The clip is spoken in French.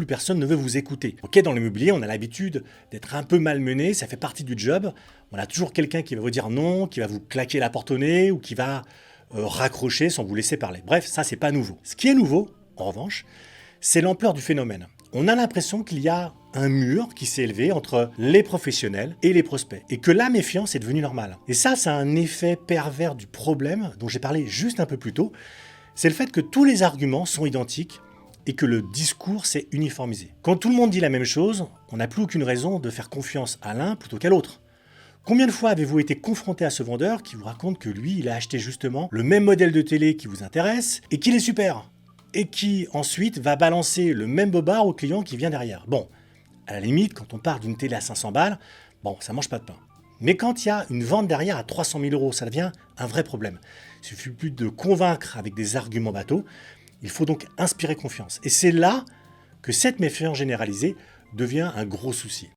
plus personne ne veut vous écouter. Ok, dans l'immobilier, on a l'habitude d'être un peu malmené, ça fait partie du job. On a toujours quelqu'un qui va vous dire non, qui va vous claquer la porte au nez ou qui va raccrocher sans vous laisser parler. Bref, ça, c'est pas nouveau. Ce qui est nouveau, en revanche, c'est l'ampleur du phénomène. On a l'impression qu'il y a un mur qui s'est élevé entre les professionnels et les prospects, et que la méfiance est devenue normale. Et ça, c'est un effet pervers du problème dont j'ai parlé juste un peu plus tôt, c'est le fait que tous les arguments sont identiques et que le discours s'est uniformisé. Quand tout le monde dit la même chose, on n'a plus aucune raison de faire confiance à l'un plutôt qu'à l'autre. Combien de fois avez-vous été confronté à ce vendeur qui vous raconte que lui, il a acheté justement le même modèle de télé qui vous intéresse et qu'il est super, et qui ensuite va balancer le même bobard au client qui vient derrière. Bon, à la limite, quand on part d'une télé à 500 balles, bon, ça mange pas de pain. Mais quand il y a une vente derrière à 300 000 euros, ça devient un vrai problème. Il suffit plus de convaincre avec des arguments bateaux. Il faut donc inspirer confiance. Et c'est là que cette méfiance généralisée devient un gros souci.